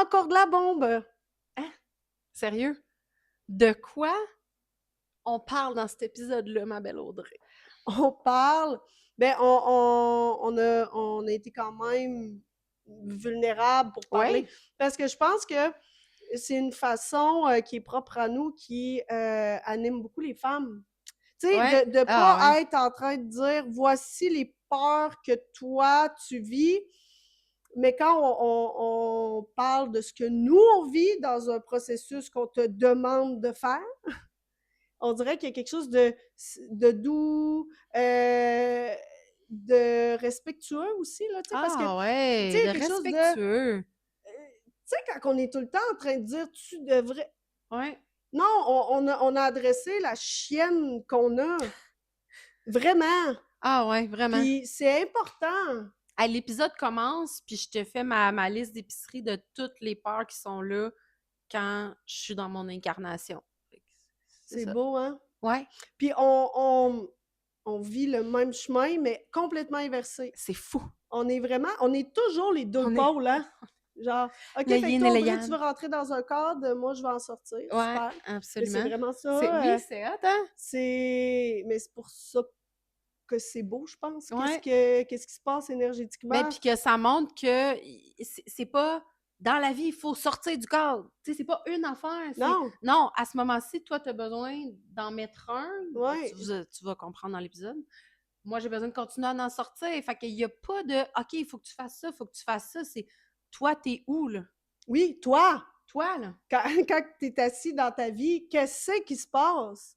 Encore de la bombe! Sérieux? De quoi on parle dans cet épisode-là, ma belle Audrey? On parle, on a été quand même vulnérable pour parler. Ouais. Parce que je pense que c'est une façon qui est propre à nous, qui anime beaucoup les femmes. Tu sais, Ouais. de Ah pas ouais. être en train de dire voici les peurs que toi tu vis, mais quand on parle de ce que nous on vit dans un processus qu'on te demande de faire, on dirait qu'il y a quelque chose de doux, de respectueux aussi, là, tu sais, parce que, Ah tu sais, ouais, il y de a quelque chose de, respectueux. tu sais, quand on est tout le temps en train de dire tu devrais. Ouais. Non, on a adressé la chienne qu'on a. Vraiment. Ah ouais, vraiment. Puis c'est important. Hey, l'épisode commence, puis je te fais ma liste d'épicerie de toutes les peurs qui sont là quand je suis dans mon incarnation. Fait que c'est C'est ça. beau, hein? Ouais, Puis on vit le même chemin, mais complètement inversé. c'est fou. On est toujours les deux On est pôles, hein? Genre, OK, le fait que yin toi, et le Audrey, tu yang. veux rentrer dans un cadre, moi, je vais en sortir. Ouais, Super. Mais c'est absolument. vraiment C'est ça. oui, c'est hot, hein? Mais c'est pour ça que c'est beau, je pense. Ouais. Qu'est-ce qui se passe Ben, énergétiquement? puis que ça montre que c'est pas dans la vie, il faut sortir du cadre. Tu sais, c'est pas une affaire. Non. Non, à ce moment-ci, toi, tu as besoin d'en mettre un. Ouais. Tu vas comprendre dans l'épisode. Moi, j'ai besoin de continuer à en sortir. Fait qu'il y a pas de OK, il faut que tu fasses ça, il faut que tu fasses ça. C'est toi, t'es où, là? Oui, toi, Toi, là. quand tu es assis dans ta vie, qu'est-ce qui se passe?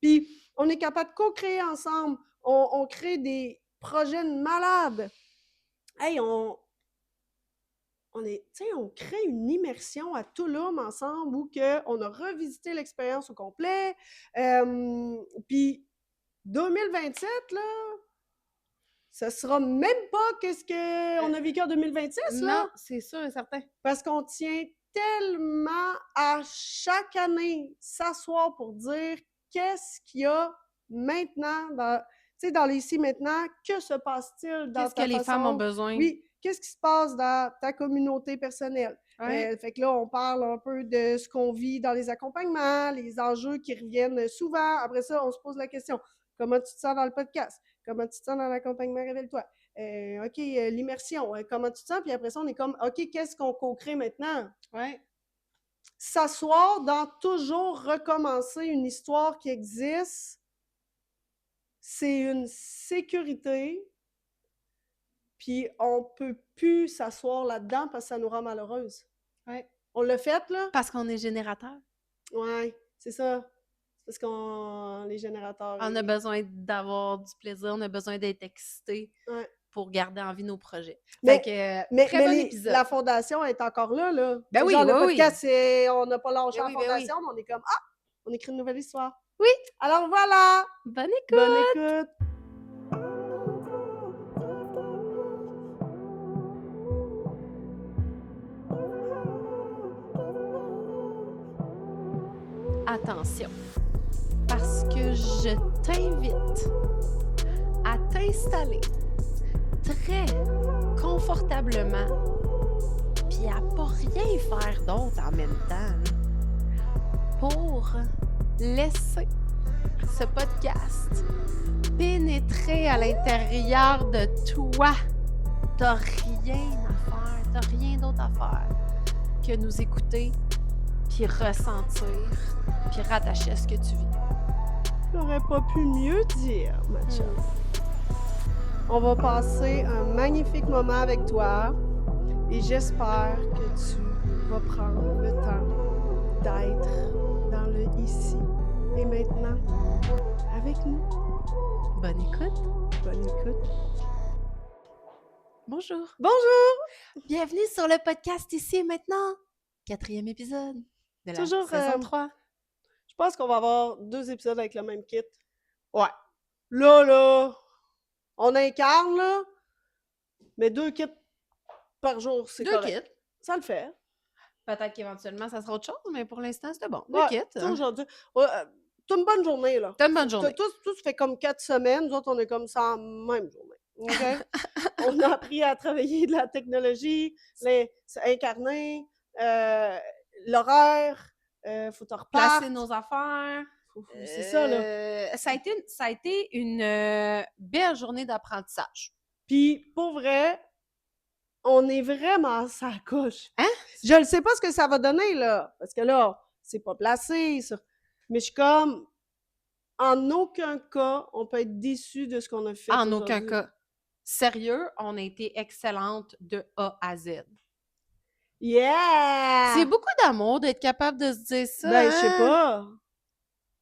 Puis, on est capable de co-créer ensemble. On crée des projets de malades. Hey, on crée une immersion à Tulum ensemble où on a revisité l'expérience au complet. Puis 2027, là, ça sera même pas qu'est-ce qu'on a vécu en 2026, là. Non, c'est sûr et certain. Parce qu'on tient tellement à chaque année s'asseoir pour dire qu'est-ce qu'il y a maintenant dans les ici maintenant, que se passe-t-il dans Qu'est-ce que ta les femmes ont façon? besoin? Oui, qu'est-ce qui se passe dans ta communauté personnelle? Ouais. Fait que là, on parle un peu de ce qu'on vit dans les accompagnements, les enjeux qui reviennent souvent. Après ça, on se pose la question, comment tu te sens dans le podcast? Comment tu te sens dans l'accompagnement Révèle-toi? OK, l'immersion, comment tu te sens? Puis après ça, on est comme, OK, qu'est-ce qu'on co-crée maintenant? Ouais. S'asseoir dans toujours recommencer une histoire qui existe, c'est une sécurité, puis on peut plus s'asseoir là-dedans parce que ça nous rend malheureuse. Ouais. On l'a fait, là? Parce qu'on est générateur. Ouais, c'est ça. C'est parce qu'on les générateurs. On a besoin d'avoir du plaisir, on a besoin d'être excité Ouais. pour garder en vie nos projets. Mais, Fait que, mais, très mais bon les- épisode. la fondation est encore là, là. Ben C'est oui, genre le oui, oui. podcast, on n'a pas lâché Ben la oui, ben oui. fondation, mais on est comme, ah, on écrit une nouvelle histoire. Oui. Alors voilà! Bonne écoute! Bonne écoute! Attention, parce que je t'invite à t'installer très confortablement puis à pas rien faire d'autre en même temps là, pour laisser ce podcast pénétrer à l'intérieur de toi. T'as rien à faire, t'as rien d'autre à faire que nous écouter puis ressentir puis rattacher à ce que tu vis. J'aurais pas pu mieux dire, ma chum. On va passer un magnifique moment avec toi et j'espère que tu vas prendre le temps d'être dans le ici et maintenant avec nous. Bonne écoute. Bonne écoute. Bonjour. Bonjour! Bienvenue sur le podcast Ici et Maintenant. 4e épisode de la Toujours, saison 3. Je pense qu'on va avoir 2 épisodes avec le même kit. Ouais. Là, on incarne, là, mais 2 kits par jour, c'est 2 correct. kits. Ça le fait. Peut-être qu'éventuellement, ça sera autre chose, mais pour l'instant, c'était bon. 2 Ouais, kits. tu sais, aujourd'hui, t'as une bonne journée, là. T'as une bonne journée. Tout fait comme 4 semaines. Nous autres, on est comme ça en même journée. OK? On a appris à travailler de la technologie, incarner, l'horaire, faut te replacer Placer nos affaires. C'est ça, là. Ça a été une belle journée d'apprentissage. Puis, pour vrai, on est vraiment ça coche. Hein? Je ne sais pas ce que ça va donner, là, parce que là, c'est pas placé. Mais je suis comme, en aucun cas, on peut être déçu de ce qu'on a fait En aujourd'hui. aucun cas. Sérieux, on a été excellente de A à Z. Yeah! C'est beaucoup d'amour d'être capable de se dire ça. Ben, je sais hein? pas.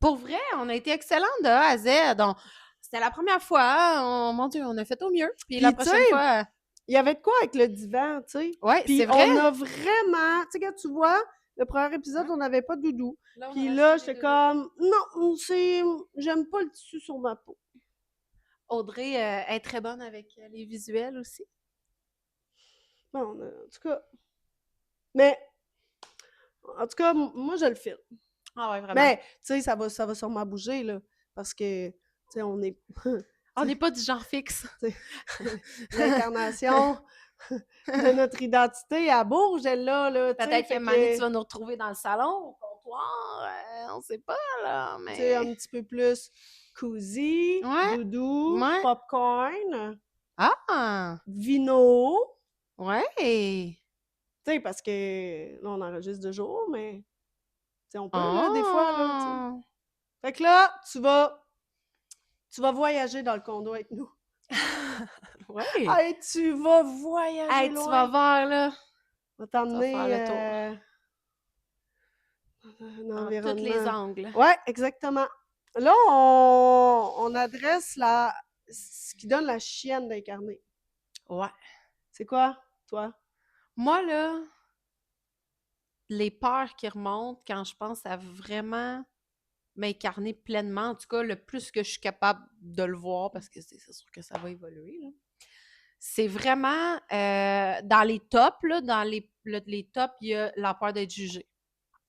Pour vrai, on a été excellente de A à Z. C'était la première fois. Mon Dieu, on a fait au mieux. Puis la Puis, tu prochaine sais, fois. il y avait de quoi avec le divan, tu sais. Ouais, Puis c'est vrai. on a vraiment, tu sais, quand tu vois, le premier épisode, on n'avait pas de doudou. Là, on Puis a là, acheté j'étais des comme, non, j'aime pas le tissu sur ma peau. Audrey est très bonne avec les visuels aussi. Bon, en tout cas. Mais, en tout cas, moi, je le filme. Ah ouais, vraiment. Mais, tu sais, ça va sûrement bouger, là. Parce que, tu sais, on est. On n'est pas du genre fixe. L'incarnation de notre identité, elle bouge, elle, là. Peut-être qu'à un moment donné, tu vas nous retrouver dans le salon, au comptoir. On sait pas, là. Tu sais, un Mais. petit peu plus cozy, Ouais. doudou, Ouais. popcorn, Ah! vino. Ouais! Tu sais, parce que là, on enregistre 2 jours, mais tu sais, on peut, là, des fois, là, tu sais. Oh! Fait que là, tu vas voyager dans le condo avec nous. Ouais! Hey, tu vas voyager Hey, tu loin. vas voir, là. On va Tu vas t'emmener faire le tour. un Dans tous les environnement. angles. Ouais, exactement. Là, on adresse ce qui donne la chienne d'incarner. Ouais. C'est quoi, toi? Moi, là, les peurs qui remontent quand je pense à vraiment m'incarner pleinement, en tout cas, le plus que je suis capable de le voir, parce que c'est sûr que ça va évoluer, là. C'est vraiment dans les tops, là, dans les tops, il y a la peur d'être jugé.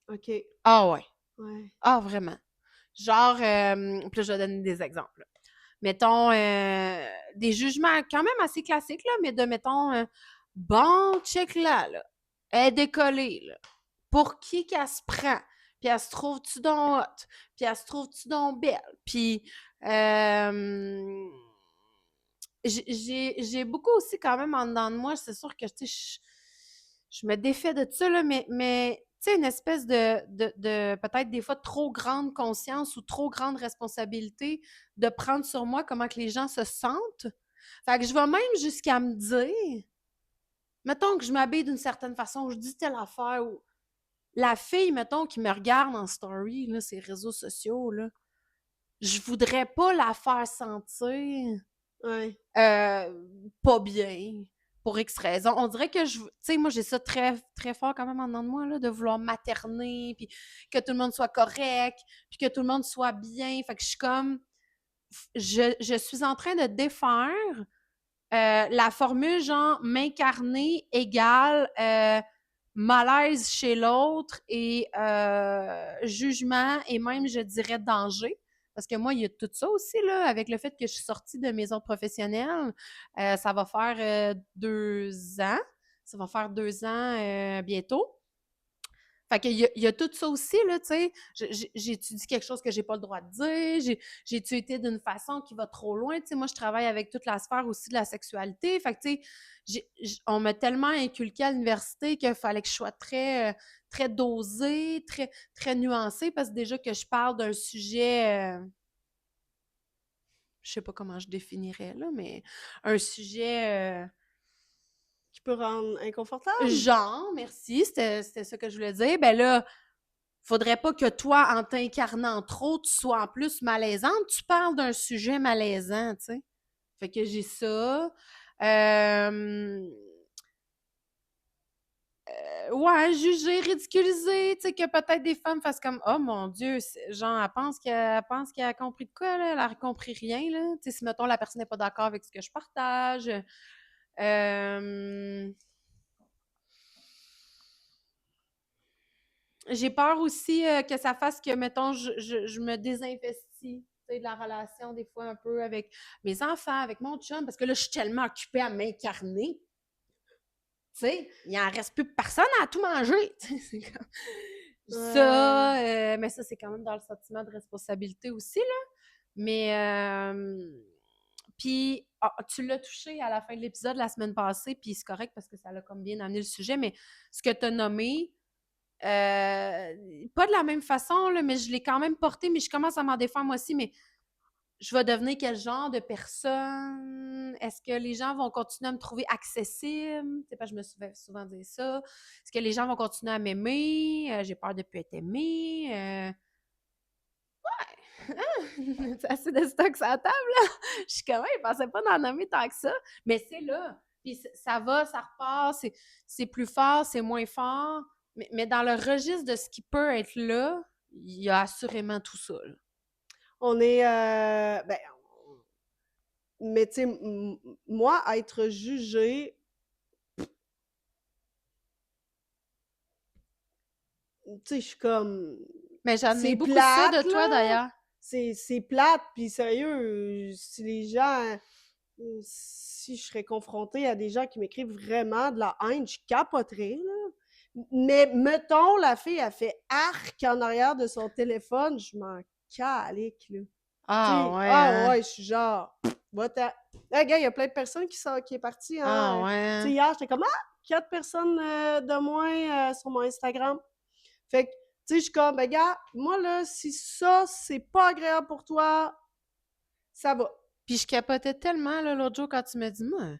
OK. Ah ouais. Ouais. Ah, vraiment. Genre, puis là, je vais donner des exemples. Là. Mettons, des jugements quand même assez classiques, là, mais mettons, bon, check là. Elle est décollée, là. Pour qui qu'elle se prend? Puis elle se trouve-tu donc hot? Puis elle se trouve-tu donc belle? Puis, j'ai beaucoup aussi quand même en dedans de moi, c'est sûr que, tu sais, je me défais de ça, là, mais tu sais, une espèce de peut-être des fois trop grande conscience ou trop grande responsabilité de prendre sur moi comment que les gens se sentent. Fait que je vais même jusqu'à me dire, mettons que je m'habille d'une certaine façon, ou je dis telle affaire, ou la fille, mettons, qui me regarde en story, là, ces réseaux sociaux, là, je voudrais pas la faire sentir Ouais. pas bien pour X raisons. On dirait que tu sais, moi, j'ai ça très, très fort quand même en dedans de moi, là, de vouloir materner, puis que tout le monde soit correct, puis que tout le monde soit bien. Fait que je suis comme, je suis en train de défaire la formule genre m'incarner égale malaise chez l'autre et jugement et même, je dirais, danger. Parce que moi, il y a tout ça aussi, là, avec le fait que je suis sortie de mes ordres professionnels. Ça va faire 2 ans. Ça va faire 2 ans bientôt. Fait qu'il y a tout ça aussi, là, tu sais. J'ai-tu dit quelque chose que j'ai pas le droit de dire? J'ai-tu été d'une façon qui va trop loin? Tu sais, moi, je travaille avec toute la sphère aussi de la sexualité. Fait que, tu sais, on m'a tellement inculqué à l'université qu'il fallait que je sois très, très dosée, très, très nuancée, parce que déjà que je parle d'un sujet, je sais pas comment je définirais, là, mais un sujet... Qui peut rendre inconfortable? genre, merci, c'était ça que je voulais dire. Ben là, faudrait pas que toi, en t'incarnant trop, tu sois en plus malaisante. Tu parles d'un sujet malaisant, tu sais. Fait que j'ai ça. Ouais, juger, ridiculiser, tu sais, que peut-être des femmes fassent comme oh mon Dieu, genre, elle pense qu'elle a compris de quoi, là? Elle a compris rien, là. Tu sais, si mettons la personne n'est pas d'accord avec ce que je partage. Euh, J'ai peur aussi que ça fasse que, mettons, je me désinvestis de la relation des fois un peu avec mes enfants, avec mon chum, parce que là, je suis tellement occupée à m'incarner. sais, il en reste plus personne à tout manger. Tu sais, c'est comme... Ouais. Ça, mais ça, c'est quand même dans le sentiment de responsabilité aussi, là. Mais, puis, tu l'as touché à la fin de l'épisode la semaine passée, puis c'est correct parce que ça l'a comme bien amené le sujet, mais ce que tu as nommé, pas de la même façon, là, mais je l'ai quand même porté, mais je commence à m'en défendre moi aussi, mais je vais devenir quel genre de personne? Est-ce que les gens vont continuer à me trouver accessible? Tu sais, parce que je me souviens souvent dire ça. Est-ce que les gens vont continuer à m'aimer? J'ai peur de ne plus être aimée. C'est assez de stock sur la table, là. Je suis comme, je pensais pas d'en nommer tant que ça. Mais c'est là. Puis ça va, ça repart, c'est plus fort, c'est moins fort. Mais dans le registre de ce qui peut être là, il y a assurément tout ça, là. On est... ben, mais tu sais, moi, être jugée, tu sais, je suis comme... Mais j'admets C'est beaucoup ça de plate, toi, là! d'ailleurs. C'est plate, puis sérieux, si les gens... si je serais confrontée à des gens qui m'écrivent vraiment de la haine, je capoterais, là. Mais mettons, la fille a fait arc en arrière de son téléphone, je m'en calique, là. Ah T'sais, ouais, ah hein? ouais, je suis genre, va-t'en. Hey, gars, il y a plein de personnes qui est partie, Ah hein. ouais, Tu sais, hein? hier, j'étais comme, 4 personnes de moins sur mon Instagram. Fait que, tu sais, je suis comme, ben, gars, moi, là, si ça, c'est pas agréable pour toi, ça va. Puis je capotais tellement, là, l'autre jour, quand tu m'as dit, moi,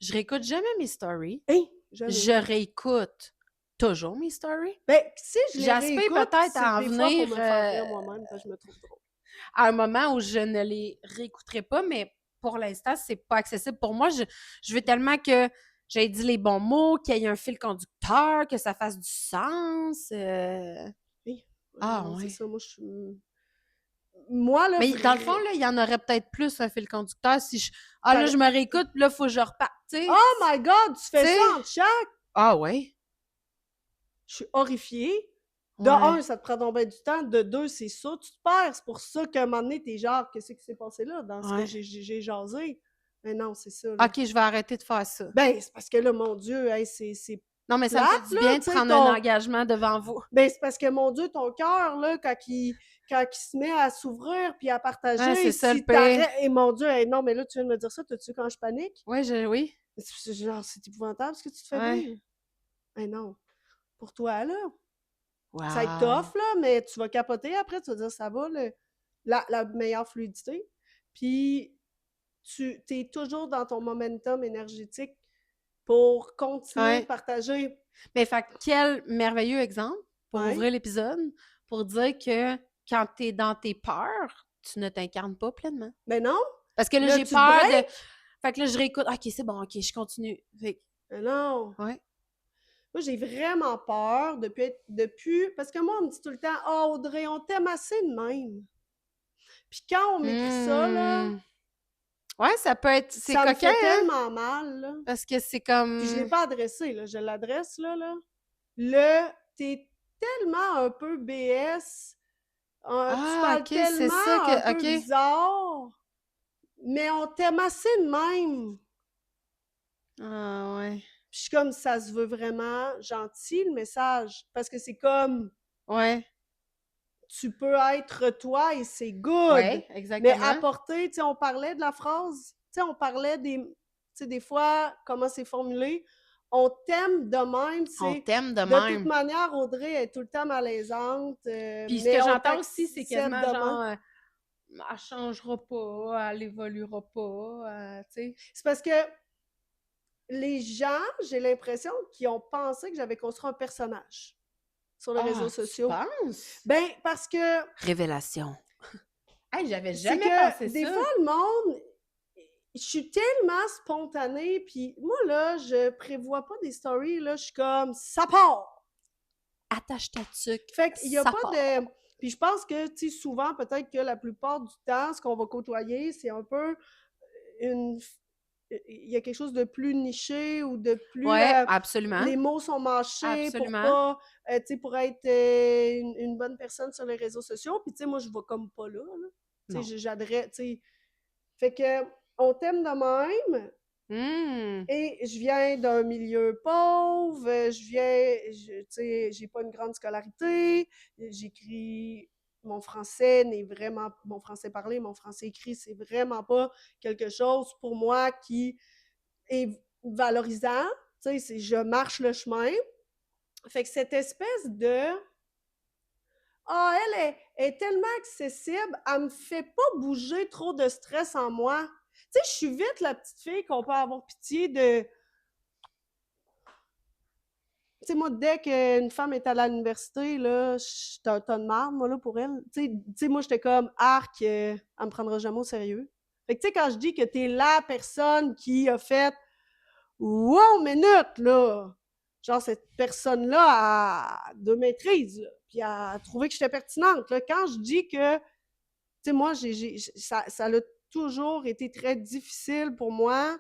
je réécoute jamais mes stories. Hein, jamais. Je réécoute toujours mes stories. Ben, si je les J'aspire réécoute, peut-être c'est à en des fois pour venir me faire rire moi-même, parce que je me trouve drôle. à un moment où je ne les réécouterai pas, mais pour l'instant, c'est pas accessible pour moi. Je veux tellement que j'ai dit les bons mots, qu'il y ait un fil conducteur, que ça fasse du sens. Oui. Ah Non, c'est ouais. ça, moi, je suis... Moi, là, Mais dans le fond, là, il y en aurait peut-être plus un fil conducteur si je. Ah là, par- je me réécoute, puis là, il faut que je reparte. Tu sais. Oh my God, tu fais Tu ça sais. en chat? Ah ouais. Je suis horrifiée. De Ouais. un, ça te prend donc bien du temps. De deux, c'est ça, tu te perds. C'est pour ça qu'à un moment donné, t'es genre, qu'est-ce qui s'est passé là dans ce que Ouais. j'ai jasé? Mais non, c'est ça, là. OK, je vais arrêter de faire ça. Ben, c'est parce que là, mon Dieu, hey, c'est Non, mais ça me fait plate, du là, bien de tu sais, prendre un engagement devant vous. Ben, c'est parce que, mon Dieu, ton cœur, là, quand il se met à s'ouvrir puis à Ouais, partager, c'est ça le si pire. t'arrêtes... Et mon Dieu, hey, non, mais là, tu viens de me dire ça, t'as-tu quand je panique? Oui, oui. C'est genre, c'est épouvantable ce que tu te fais Ouais. vivre. Mais non, pour toi, là. Ça va être Wow. tough, là, mais tu vas capoter après, tu vas dire ça va, la meilleure fluidité. Puis tu es toujours dans ton momentum énergétique pour continuer de Ouais. partager. Mais fait quel merveilleux exemple pour Ouais. ouvrir l'épisode, pour dire que quand tu es dans tes peurs, tu ne t'incarnes pas pleinement. Mais non, Parce que là, là, j'ai tu te peur de. breaks. Fait que là, je réécoute. OK, c'est bon, OK, je continue. Fait que, Mais non. ouais. Moi, j'ai vraiment peur depuis... Parce que moi, on me dit tout le temps, « Ah, Audrey, on t'aime assez de même. » Puis quand on m'écrit ça, là, Ouais, ça peut être. C'est ça me coquin, fait hein? tellement mal, là. Parce que c'est Puis je l'ai comme. pas adressé, là. Je l'adresse, là. T'es tellement un peu BS, tu Ah, parles OK, c'est ça tellement un que. peu OK. bizarre, mais on t'aime assez de même. Ah, ouais. Puis je suis comme, ça se veut vraiment gentil, le message, parce que c'est comme, Ouais. tu peux être toi et c'est good, Ouais, mais exactement. apporter, tu sais, on parlait de la phrase, tu sais, on parlait tu sais, des fois, comment c'est formulé, on t'aime de même, On c'est t'aime de de toute même. manière, Audrey est tout le temps malaisante, Puis ce mais que on j'entends aussi, c'est t'accepte quasiment de même. genre, elle changera pas, elle évoluera pas, tu sais. C'est parce que les gens, j'ai l'impression qu'ils ont pensé que j'avais construit un personnage sur les réseaux Ah, tu sociaux. penses? Ben, parce que Révélation. Hey, j'avais c'est jamais pensé que des ça. fois, le monde, je suis tellement spontanée, puis moi, là, je prévois pas des stories, là, je suis comme, ça part! Attache ta tuque, Fait qu'il y a ça pas part. de... Puis je pense que, tu sais, souvent, peut-être que la plupart du temps, ce qu'on va côtoyer, c'est un peu une... Il y a quelque chose de plus niché ou de plus... Ouais, absolument. les mots sont mâchés pour Absolument. pas... tu sais, pour être une bonne personne sur les réseaux sociaux. Puis, tu sais, moi, je vais comme pas là. Tu Non. sais, j'adresse... Tu sais... Fait que, on t'aime de même, Mmh. Et je viens d'un milieu pauvre, tu sais, j'ai pas une grande scolarité, j'écris, mon français parlé, mon français écrit, c'est vraiment pas quelque chose pour moi qui est valorisant, tu sais, je marche le chemin. Fait que cette espèce de ah, elle est tellement accessible, elle me fait pas bouger trop de stress en moi. Tu sais, je suis vite la petite fille qu'on peut avoir pitié de. Tu sais, moi, dès qu'une femme est à l'université, là, j'étais un ton de marde, moi, là, pour elle. Tu sais, moi, j'étais comme arc, elle me prendra jamais au sérieux. Fait que, tu sais, quand je dis que t'es la personne qui a fait wow, minute, là! Genre, cette personne-là a de maîtrise, là, puis a trouvé que j'étais pertinente. Là. Quand je dis que, tu sais, moi, ça a toujours été très difficile pour moi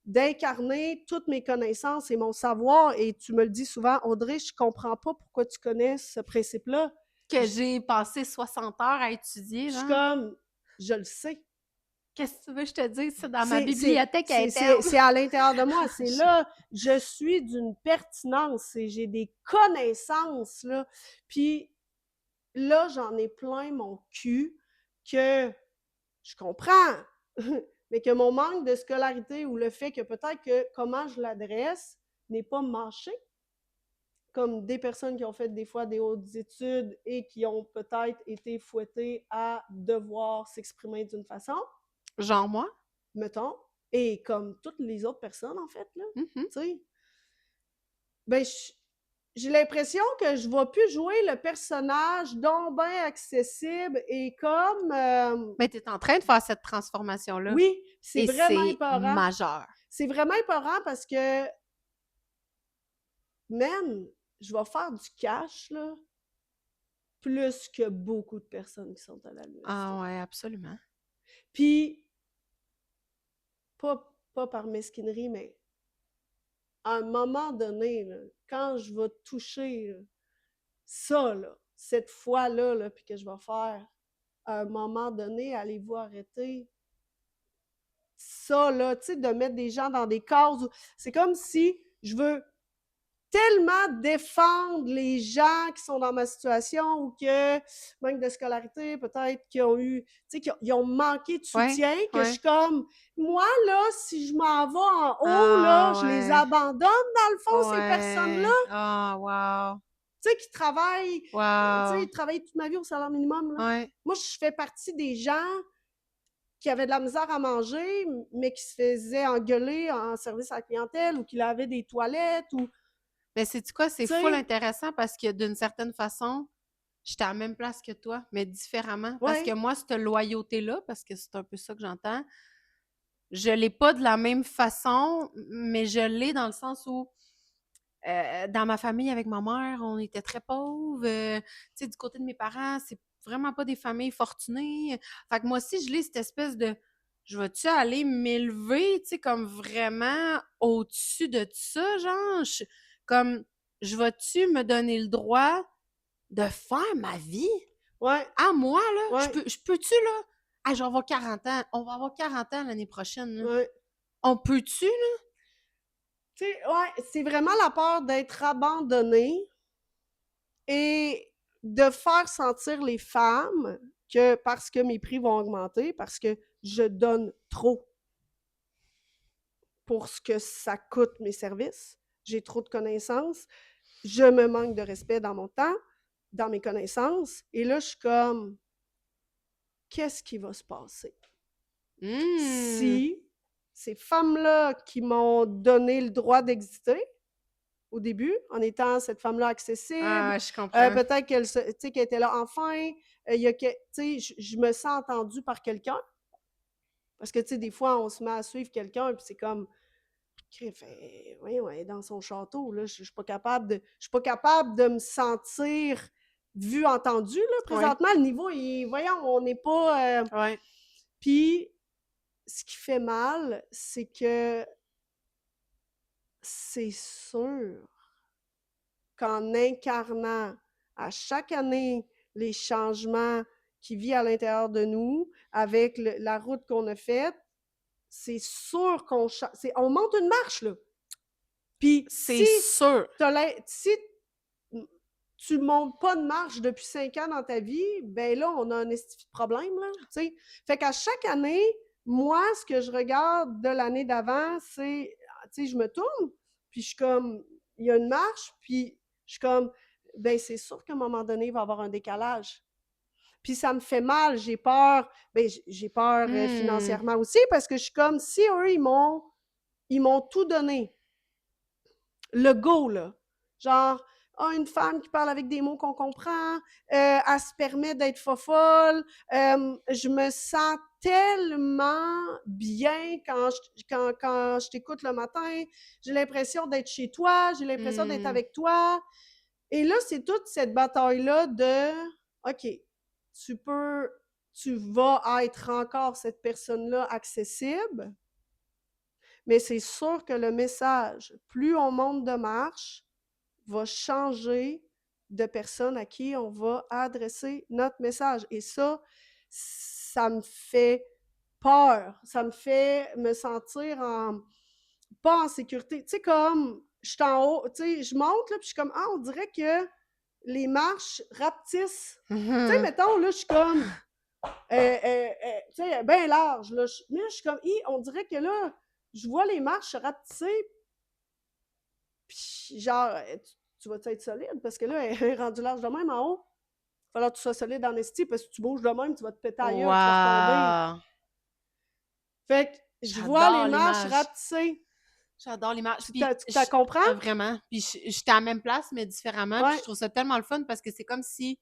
d'incarner toutes mes connaissances et mon savoir. Et tu me le dis souvent, Audrey, je comprends pas pourquoi tu connais ce principe-là. Que j'ai passé 60 heures à étudier, Je suis genre. comme, je le sais. Qu'est-ce que tu veux que je te dise? C'est dans ma C'est bibliothèque interne. à l'intérieur de moi. C'est là, je suis d'une pertinence et j'ai des connaissances, là. Puis là, j'en ai plein mon cul que je comprends, mais que mon manque de scolarité ou le fait que peut-être que comment je l'adresse n'est pas mâché, comme des personnes qui ont fait des fois des hautes études et qui ont peut-être été fouettées à devoir s'exprimer d'une façon, Genre moi? mettons, et comme toutes les autres personnes, en fait, là, Mhm. tu sais, ben, j'ai l'impression que je vais plus jouer le personnage donc ben accessible et comme, Mais tu es en train de faire cette transformation-là. oui, c'est Et vraiment c'est épeurant. majeur. C'est vraiment épeurant parce que, man, je vais faire du cash, là, plus que beaucoup de personnes qui sont à l'université. Ah ouais, absolument. Puis, pas par mesquinerie, mais à un moment donné, là, quand je vais toucher là, ça, là, cette fois-là, là, puis que je vais faire, à un moment donné, allez-vous arrêter ça, là, tu sais, de mettre des gens dans des cases. C'est comme si je veux tellement défendre les gens qui sont dans ma situation ou que manque de scolarité, peut-être qu'ils ont eu, tu sais, qu'ils ont manqué de Ouais, soutien, que je ouais. suis comme, moi, là, si je m'en vais en haut, là, Ah je les ouais. abandonne, dans le fond, ces personnes-là, Ouais. Ah, wow. tu sais, qui travaillent, tu sais, Wow. travaillent toute ma vie au salaire minimum, là. Ouais. Moi, je fais partie des gens qui avaient de la misère à manger, mais qui se faisaient engueuler en service à la clientèle ou qui lavaient des toilettes ou, Mais sais-tu quoi? C'est tu full sais, intéressant parce que d'une certaine façon, j'étais à la même place que toi, mais différemment. Parce que ouais, moi, cette loyauté-là, parce que c'est un peu ça que j'entends, je l'ai pas de la même façon, mais je l'ai dans le sens où dans ma famille avec ma mère, on était très pauvres. Tu sais, du côté de mes parents, c'est vraiment pas des familles fortunées. Fait que moi aussi, je lis cette espèce de je vais-tu aller m'élever, tu sais, comme vraiment au-dessus de ça, genre, comme je vais-tu me donner le droit de faire ma vie ouais, à moi, là? ouais, Je peux-tu, là? Ah, je vais avoir 40 ans. On va avoir 40 ans l'année prochaine, là. ouais. On peut-tu, là? Tu sais, ouais, c'est vraiment la peur d'être abandonnée et de faire sentir les femmes que parce que mes prix vont augmenter, parce que je donne trop pour ce que ça coûte mes services, j'ai trop de connaissances, je me manque de respect dans mon temps, dans mes connaissances, et là, je suis comme, qu'est-ce qui va se passer Hum. si ces femmes-là qui m'ont donné le droit d'exister au début, en étant cette femme-là accessible. Ah, je comprends. Peut-être qu'elle était là enfin. Je me sens entendue par quelqu'un. Parce que, des fois, on se met à suivre quelqu'un, puis c'est comme, oui, ouais, dans son château, là, je suis pas capable de me sentir vue, entendue, là, Ouais, présentement. Le niveau, voyons, on n'est pas... ouais. Puis, ce qui fait mal, c'est que c'est sûr qu'en incarnant à chaque année les changements qui vivent à l'intérieur de nous, avec la route qu'on a faite, c'est sûr qu'on on monte une marche, là. Puis C'est si sûr. si tu montes pas de marche depuis 5 ans dans ta vie, ben là, on a un esti de problème, là, tu sais. Fait qu'à chaque année, moi, ce que je regarde de l'année d'avant, c'est, tu sais, je me tourne, puis je suis comme, il y a une marche, puis je suis comme, ben c'est sûr qu'à un moment donné, il va y avoir un décalage. Puis ça me fait mal, j'ai peur, ben j'ai peur financièrement aussi, parce que je suis comme, si eux, ils m'ont tout donné, le go, là. Genre, une femme qui parle avec des mots qu'on comprend, elle se permet d'être fofolle. Je me sens tellement bien quand je t'écoute le matin. J'ai l'impression d'être chez toi, j'ai l'impression d'être avec toi. Et là, c'est toute cette bataille-là de, OK, tu vas être encore cette personne-là accessible, mais c'est sûr que le message, plus on monte de marche, va changer de personne à qui on va adresser notre message. Et ça me fait peur. Ça me fait me sentir pas en sécurité. Tu sais, comme, je suis en haut, tu sais, je monte, là, puis je suis comme, on dirait que les marches rapetissent. Tu sais, mettons, là, je suis comme, tu sais, bien large, là. Mais là, je suis comme, on dirait que là, je vois les marches se rapetisser, puis genre, tu vas être solide? Parce que là, elle est rendue large de même en haut. Il va falloir que tu sois solide en esti, parce que tu bouges de même, tu vas te péter ailleurs, tu vas retomber. Wow! Fait que je vois les J'adore marches l'image. rapetisser. J'adore l'image. Tu Puis, comprends? vraiment. Puis, j'étais à la même place, mais différemment. Puis, je Ouais. trouve ça tellement le fun parce que c'est comme si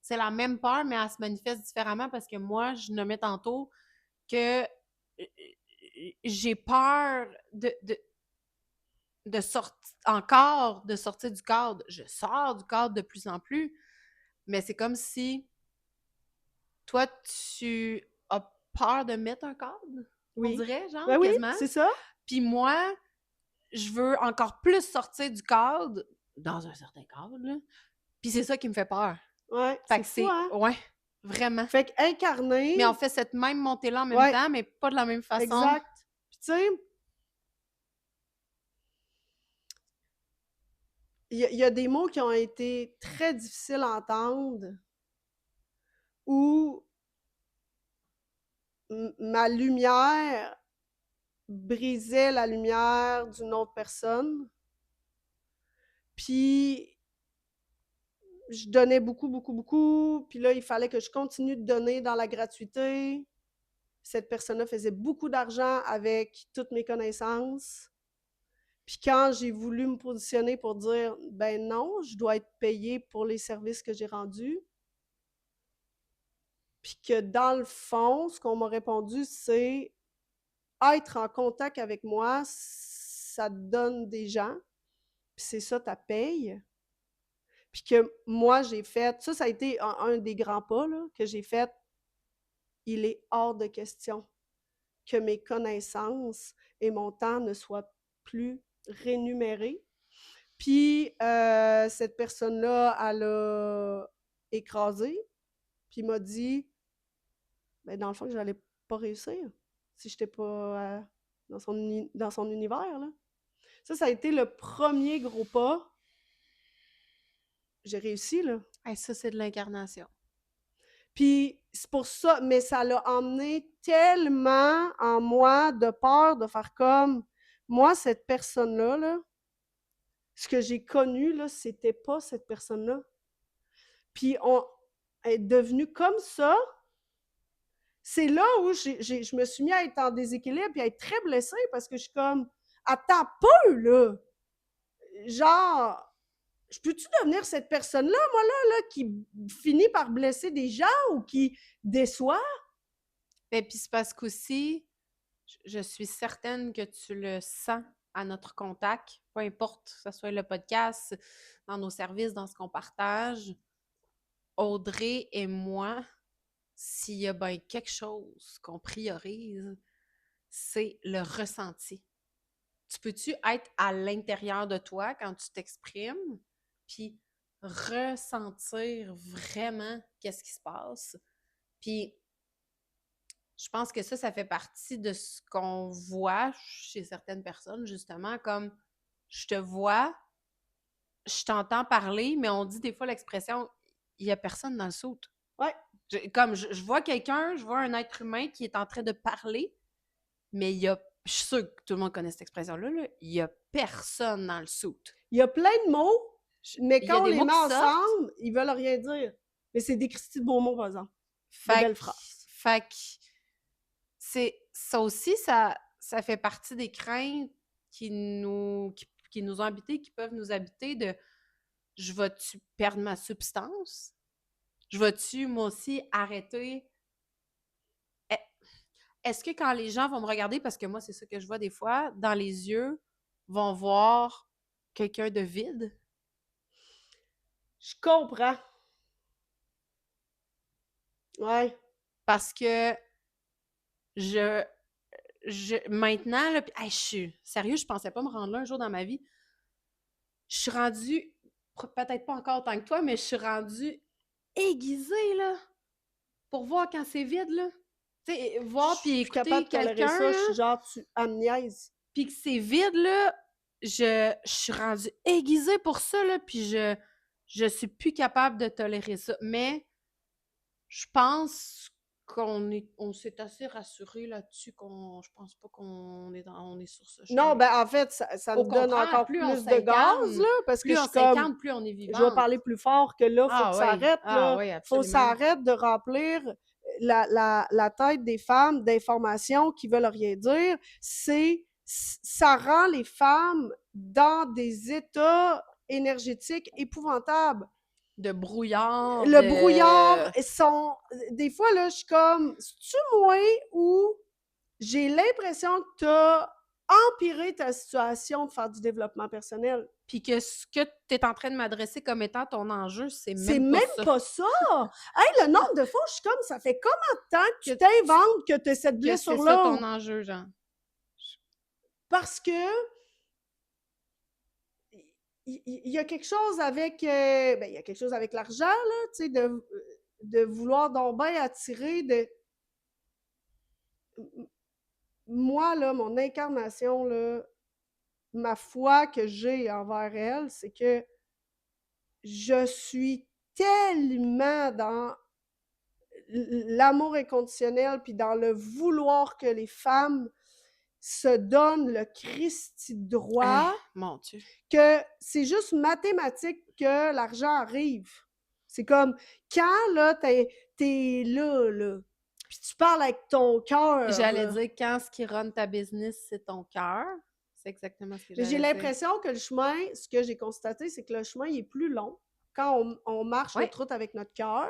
c'est la même peur, mais elle se manifeste différemment parce que moi, je nommais tantôt que j'ai peur de sortir du cadre. Je sors du cadre de plus en plus, mais c'est comme si toi, tu as peur de mettre un cadre, on Oui. dirait, genre, Ben oui, quasiment. c'est ça. Puis moi, je veux encore plus sortir du cadre, dans un certain cadre, là. Puis c'est ça qui me fait peur. Ouais, Fait c'est que fou, c'est... hein? Ouais, vraiment. Fait qu'incarner, Mais on fait cette même montée-là en même ouais, temps, mais pas de la même façon. exact. Puis tu sais, il y a des mots qui ont été très difficiles à entendre, où ma lumière brisait la lumière d'une autre personne. Puis je donnais beaucoup, beaucoup, beaucoup. Puis là, il fallait que je continue de donner dans la gratuité. Cette personne-là faisait beaucoup d'argent avec toutes mes connaissances. Puis quand j'ai voulu me positionner pour dire, ben non, je dois être payée pour les services que j'ai rendus, puis que dans le fond, ce qu'on m'a répondu, c'est être en contact avec moi, ça te donne des gens, puis c'est ça ta paye. Puis que moi, j'ai fait, ça a été un des grands pas là, que j'ai fait, il est hors de question que mes connaissances et mon temps ne soient plus rémunérés. Puis cette personne-là, elle a écrasé, puis m'a dit, ben, dans le fond, que j'allais pas réussir si j'étais pas dans son univers, là. Ça a été le premier gros pas. J'ai réussi, là. Hey, ça, c'est de l'incarnation. Puis c'est pour ça, mais ça l'a emmené tellement en moi de peur de faire comme, moi, cette personne-là, là, ce que j'ai connu, là, c'était pas cette personne-là. Puis on est devenu comme ça. C'est là où je me suis mis à être en déséquilibre et à être très blessée parce que je suis comme, attends peu, là. Genre, je peux-tu devenir cette personne-là, moi, là, qui finit par blesser des gens ou qui déçoit? Et puis c'est parce qu'aussi, je suis certaine que tu le sens à notre contact, peu importe que ce soit le podcast, dans nos services, dans ce qu'on partage. Audrey et moi, s'il y a bien quelque chose qu'on priorise, c'est le ressenti. Tu peux-tu être à l'intérieur de toi quand tu t'exprimes, puis ressentir vraiment qu'est-ce qui se passe? Puis Je pense que ça fait partie de ce qu'on voit chez certaines personnes, justement, comme je te vois, je t'entends parler, mais on dit des fois l'expression « il y a personne dans le soute ». Ouais. Comme je vois quelqu'un, je vois un être humain qui est en train de parler, mais il y a, je suis sûre que tout le monde connaît cette expression-là, là, il y a personne dans le soute. Il y a plein de mots, mais Il y a quand on des les mots met qui sortent. ensemble, ils veulent rien dire. Mais c'est des Christy de beaux mots, par exemple. De belles phrases. Fait que ça aussi, ça fait partie des craintes qui nous ont habités, qui peuvent nous habiter de je vais-tu perdre ma substance? Je vais-tu, moi aussi, arrêter? Est-ce que quand les gens vont me regarder, parce que moi, c'est ça que je vois des fois, dans les yeux, vont voir quelqu'un de vide? Je comprends. Ouais. Parce que maintenant, là, hey, sérieux, je pensais pas me rendre là un jour dans ma vie. Je suis rendue, peut-être pas encore autant que toi, mais je suis rendue aiguisée, là, pour voir quand c'est vide, là. Tu sais, voir puis Je suis capable écouter de tolérer quelqu'un, ça. Je là, suis genre, tu me niaises. puis que c'est vide, là, je suis rendue aiguisée pour ça, là, puis je suis plus capable de tolérer ça. Mais je pense on s'est assez rassuré là-dessus je pense pas qu'on est on est sur ce chemin. Non, ben en fait, ça Au me donne contraire, encore plus on plus de gaz, s'incarne, là, parce que plus je on suis comme, s'incarne, plus on est je vais vivante. parler plus fort que là, faut que ça arrête, Ah là. oui, Faut que absolument. ça arrête de remplir la tête des femmes d'informations qui veulent rien dire. Ça rend les femmes dans des états énergétiques épouvantables. De brouillard, Le brouillard, des fois, là, je suis comme, c'est-tu moi ou j'ai l'impression que t'as empiré ta situation de faire du développement personnel. Puis que ce que tu es en train de m'adresser comme étant ton enjeu, c'est C'est même pas même ça. pas ça! Hey, le nombre de fois, je suis comme, ça fait combien de temps que tu t'inventes que tu as cette Que c'est blessure-là? ça ton enjeu, genre. Parce que il y a quelque chose avec il y a quelque chose avec l'argent, là, tu sais, de vouloir donc bien attirer de. Moi, là, mon incarnation, là, ma foi que j'ai envers elle, c'est que je suis tellement dans l'amour inconditionnel, puis dans le vouloir que les femmes se donnent le Christi droit, Mon Dieu. que c'est juste mathématique que l'argent arrive. C'est comme, quand, là, t'es là, puis tu parles avec ton cœur. J'allais dire, quand ce qui run ta business, c'est ton cœur. C'est exactement ce que Mais j'allais j'ai dire. l'impression que le chemin, ce que j'ai constaté, c'est que le chemin, il est plus long quand on marche notre route avec notre cœur.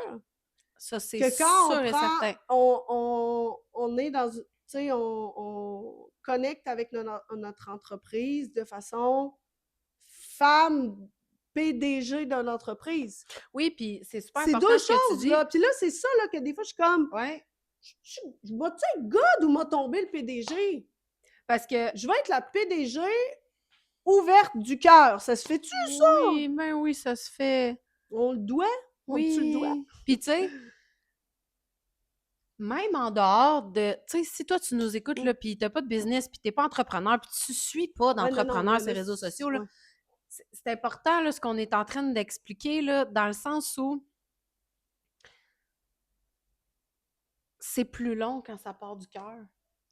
Ça, c'est Que quand sûr et certain. on est dans, tu sais, on connecte avec notre entreprise de façon femme PDG d'une entreprise. Oui, puis c'est super C'est important deux ce que tu choses, dis. là. Puis là, c'est ça, là, que des fois, je suis comme, Ouais. je vais-tu être good ou m'a tombé le PDG? Parce que Je vais être la PDG ouverte du cœur. Ça se fait-tu, ça? oui, ben oui, ça se fait. On le doit? On-tu le doit? Oui. Puis tu sais, même en dehors de, tu sais, si toi tu nous écoutes là, puis t'as pas de business, puis t'es pas entrepreneur, puis tu suis pas d'entrepreneur sur les réseaux sociaux là, c'est important là ce qu'on est en train d'expliquer là, dans le sens où c'est plus long quand ça part du cœur.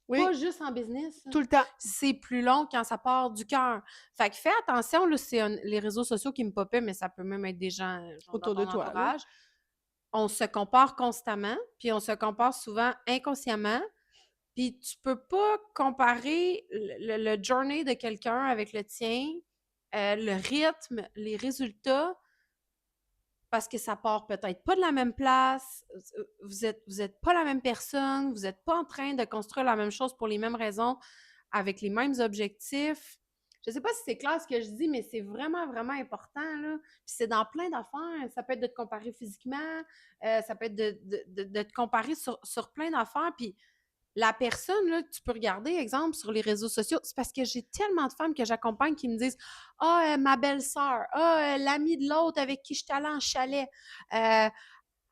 Oui. Pas juste en business. Tout le temps. C'est plus long quand ça part du cœur. Fait que fais attention, là, c'est les réseaux sociaux qui me popaient, mais ça peut même être des gens autour dans de ton toi. entourage. On se compare constamment, puis on se compare souvent inconsciemment. Puis tu peux pas comparer le journey de quelqu'un avec le tien, le rythme, les résultats, parce que ça part peut-être pas de la même place, vous êtes pas la même personne, vous êtes pas en train de construire la même chose pour les mêmes raisons, avec les mêmes objectifs. Je sais pas si c'est clair ce que je dis, mais c'est vraiment, vraiment important, là. Puis c'est dans plein d'affaires. Ça peut être de te comparer physiquement, ça peut être de te comparer sur plein d'affaires. Puis la personne, là, tu peux regarder, exemple, sur les réseaux sociaux, c'est parce que j'ai tellement de femmes que j'accompagne qui me disent « Ah, ma belle-sœur, l'amie de l'autre avec qui je suis allée en chalet,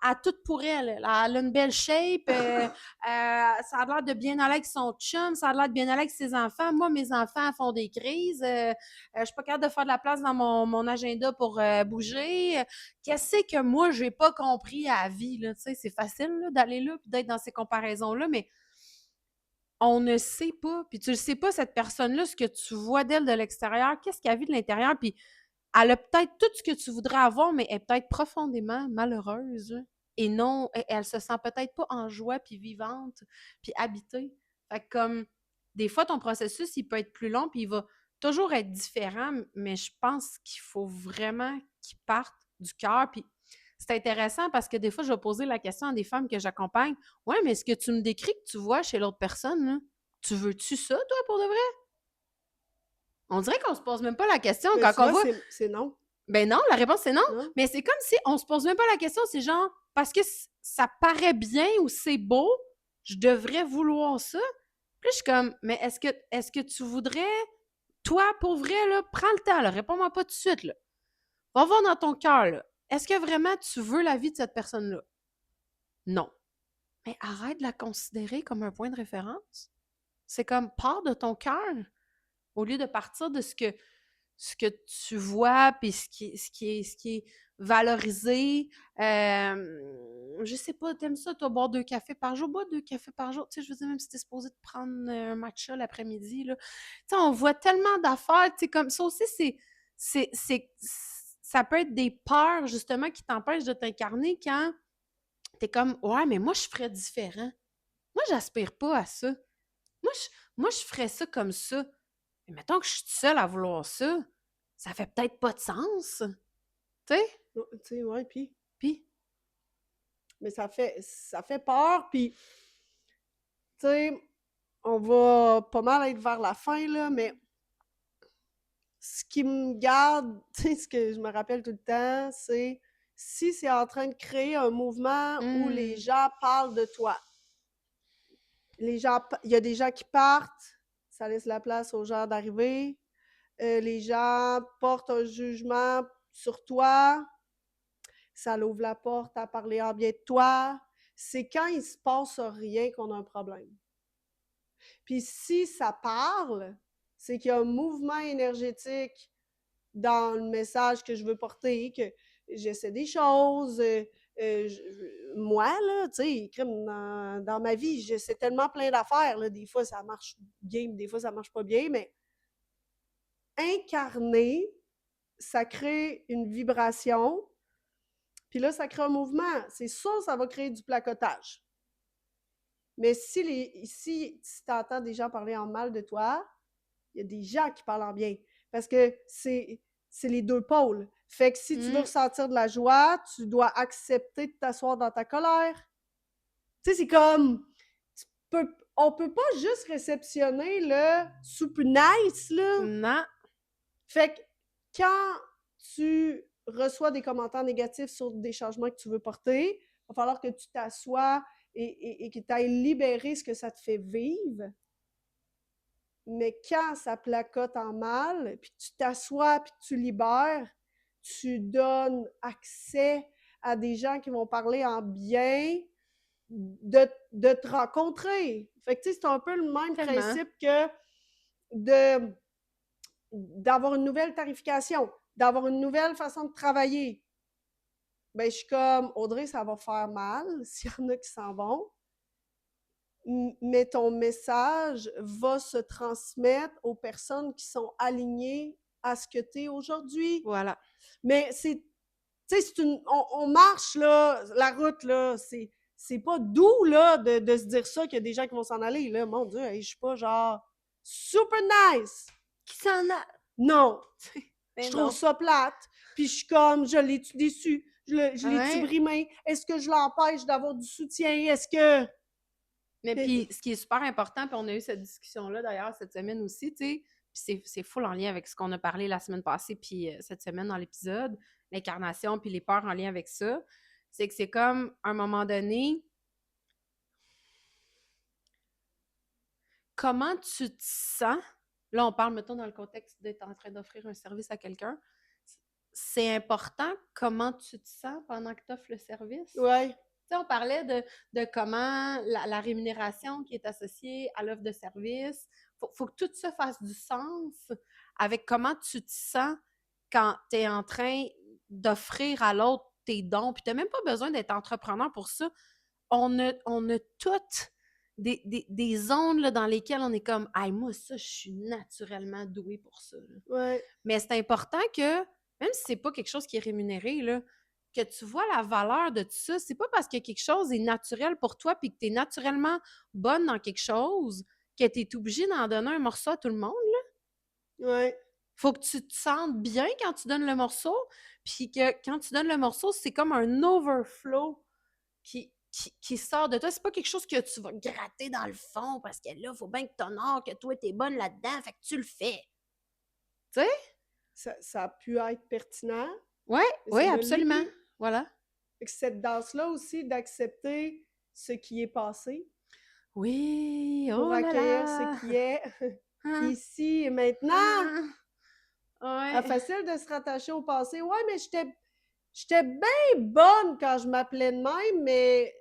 a tout pour elle. Elle a une belle shape, ça a l'air de bien aller avec son chum, ça a l'air de bien aller avec ses enfants. Moi, mes enfants font des crises. Je suis pas capable de faire de la place dans mon agenda pour bouger. Qu'est-ce que moi, j'ai pas compris à la vie, là? Tu sais, c'est facile là, d'aller là et d'être dans ces comparaisons-là, mais on ne sait pas. Puis tu ne sais pas, cette personne-là, ce que tu vois d'elle de l'extérieur, qu'est-ce qu'elle vit de l'intérieur, puis elle a peut-être tout ce que tu voudrais avoir, mais elle est peut-être profondément malheureuse. Là. Et non, elle se sent peut-être pas en joie, puis vivante, puis habitée. Fait que comme, des fois, ton processus, il peut être plus long, puis il va toujours être différent, mais je pense qu'il faut vraiment qu'il parte du cœur. Puis c'est intéressant parce que des fois, je vais poser la question à des femmes que j'accompagne. Ouais, mais est-ce que tu me décris que tu vois chez l'autre personne, là? Tu veux-tu ça, toi, pour de vrai? On dirait qu'on se pose même pas la question Mais quand tu on vois, voit. c'est non. Ben non, la réponse c'est non. Non? Mais c'est comme si on se pose même pas la question, c'est genre parce que ça paraît bien ou c'est beau, je devrais vouloir ça. Puis là, je suis comme, mais est-ce que tu voudrais, toi, pour vrai, là, prends le temps, là, réponds-moi pas tout de suite, là. Va voir dans ton cœur, là. Est-ce que vraiment tu veux la vie de cette personne-là? Non. Mais arrête de la considérer comme un point de référence. C'est comme part de ton cœur au lieu de partir de ce que tu vois puis ce qui est valorisé. Je sais pas, t'aimes ça, toi, boire 2 cafés par jour? Bois 2 cafés par jour. Tu sais, je veux dire, même si t'es supposé de prendre un matcha l'après-midi, là. Tu sais, on voit tellement d'affaires, tu sais, comme ça aussi, ça peut être des peurs, justement, qui t'empêchent de t'incarner quand t'es comme, ouais, mais moi, je ferais différent. Moi, j'aspire pas à ça. Moi, je ferais ça comme ça. Mais mettons que je suis seule à vouloir ça, ça fait peut-être pas de sens. Tu sais? Tu sais, ouais, puis... Puis, Mais ça fait peur, puis... Tu sais, on va pas mal être vers la fin, là, mais... Ce qui me garde, tu sais, ce que je me rappelle tout le temps, c'est si c'est en train de créer un mouvement où les gens parlent de toi. Il y a des gens qui partent, ça laisse la place aux gens d'arriver. Les gens portent un jugement sur toi, ça l'ouvre la porte à parler en bien de toi. C'est quand il se passe rien qu'on a un problème. Puis si ça parle, c'est qu'il y a un mouvement énergétique dans le message que je veux porter, que j'essaie des choses. Moi, là, tu sais, dans ma vie, j'essaie tellement plein d'affaires. Là, des fois, ça marche bien, des fois, ça marche pas bien, mais incarner, ça crée une vibration, puis là, ça crée un mouvement. C'est sûr, ça va créer du placotage. Mais si tu entends des gens parler en mal de toi, il y a des gens qui parlent en bien. Parce que c'est les deux pôles. Fait que si tu veux ressentir de la joie, tu dois accepter de t'asseoir dans ta colère. Tu sais, c'est comme... on peut pas juste réceptionner le soupe nice, là. non. Fait que quand tu reçois des commentaires négatifs sur des changements que tu veux porter, il va falloir que tu t'assoies et que tu ailles libérer ce que ça te fait vivre. Mais quand ça placote en mal, puis tu t'assois, puis tu libères, tu donnes accès à des gens qui vont parler en bien de te rencontrer. Fait que tu sais, c'est un peu le même principe que d'avoir une nouvelle tarification, d'avoir une nouvelle façon de travailler. Ben, je suis comme, Audrey, ça va faire mal s'il y en a qui s'en vont. Mais ton message va se transmettre aux personnes qui sont alignées à ce que tu es aujourd'hui. Voilà. Mais c'est, tu sais, on marche, là, la route, là, c'est pas doux, là, de se dire ça, qu'il y a des gens qui vont s'en aller, là. Mon Dieu, hey, je suis pas genre super nice. Qui s'en a? Non. Ben je trouve non. ça plate. Puis je suis comme, je l'ai-tu déçu? Je l'ai-tu Ouais. brimé? Est-ce que je l'empêche d'avoir du soutien? Est-ce que... Mais puis, ce qui est super important, puis on a eu cette discussion-là d'ailleurs cette semaine aussi, tu sais, puis c'est full en lien avec ce qu'on a parlé la semaine passée, puis cette semaine dans l'épisode, l'incarnation, puis les peurs en lien avec ça, c'est que c'est comme, à un moment donné, comment tu te sens, là on parle, mettons, dans le contexte d'être en train d'offrir un service à quelqu'un, c'est important comment tu te sens pendant que tu offres le service. Ouais. Tu sais, on parlait de comment la rémunération qui est associée à l'offre de service, faut que tout ça fasse du sens avec comment tu te sens quand tu es en train d'offrir à l'autre tes dons. Puis tu n'as même pas besoin d'être entrepreneur pour ça. On a toutes des zones là, dans lesquelles on est comme « Hey, moi, ça, je suis naturellement douée pour ça. » Ouais. Mais c'est important que, même si c'est pas quelque chose qui est rémunéré, là, que tu vois la valeur de tout ça. C'est pas parce que quelque chose est naturel pour toi puis que tu es naturellement bonne dans quelque chose que tu es obligé d'en donner un morceau à tout le monde. Ouais. Faut que tu te sentes bien quand tu donnes le morceau, puis que quand tu donnes le morceau, c'est comme un overflow qui sort de toi. C'est pas quelque chose que tu vas gratter dans le fond parce que là, il faut bien que tu honores que toi, tu es bonne là-dedans, fait que tu le fais. Tu sais? Ça a pu être pertinent. Oui, mais oui, ça ne l'est absolument. plus. Voilà. Fait que cette danse-là aussi, d'accepter ce qui est passé Oui, pour oh là accueillir ce là! qui est Hein, ici et maintenant. hein. Ah, Ouais. facile de se rattacher au passé. Ouais, mais j'étais bien bonne quand je m'appelais de même, mais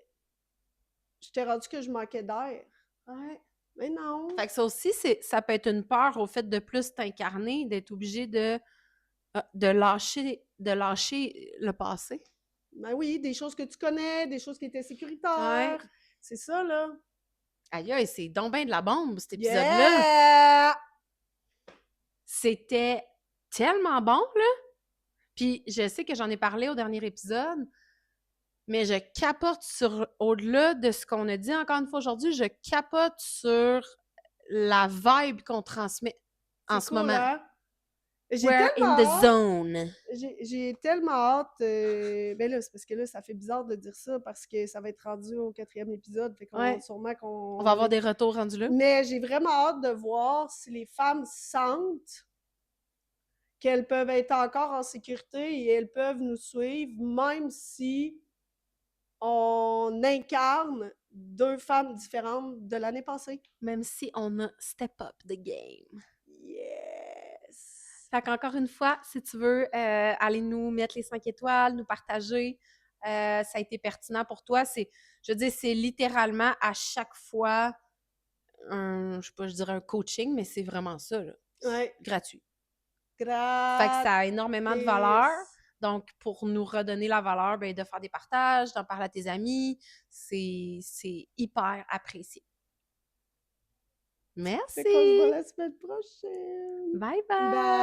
j'étais rendue que je manquais d'air. Ouais. Mais non. Fait que ça aussi, ça peut être une peur au fait de plus t'incarner, d'être obligé de lâcher le passé. Ben oui, des choses que tu connais, des choses qui étaient Ouais. sécuritaires. C'est ça, là. Aïe, aïe, c'est donc ben de la bombe, cet épisode-là. Yeah! C'était tellement bon, là. Puis je sais que j'en ai parlé au dernier épisode, mais je capote sur, au-delà de ce qu'on a dit encore une fois aujourd'hui, je capote sur la vibe qu'on transmet en C'est ce cool, moment. hein? J'ai We're in tellement the hâte. zone. J'ai tellement hâte. Ben là, c'est parce que là, ça fait bizarre de dire ça parce que ça va être rendu au 4e épisode. Fait qu'on Ouais. sûrement qu'on. On va avoir des retours rendus là. Mais j'ai vraiment hâte de voir si les femmes sentent qu'elles peuvent être encore en sécurité et elles peuvent nous suivre, même si on incarne 2 femmes différentes de l'année passée. Même si on a step up the game. Yes! Fait qu'encore une fois, si tu veux aller nous mettre les 5 étoiles, nous partager, ça a été pertinent pour toi. Je veux dire, c'est littéralement à chaque fois je sais pas, je dirais un coaching, mais c'est vraiment ça, là. Ouais. Gratuit. Gratis. Fait que ça a énormément de valeur. Donc, pour nous redonner la valeur, ben, de faire des partages, d'en parler à tes amis, c'est hyper apprécié. Merci! Fait qu'on se voit la semaine prochaine. Bye bye! Bye!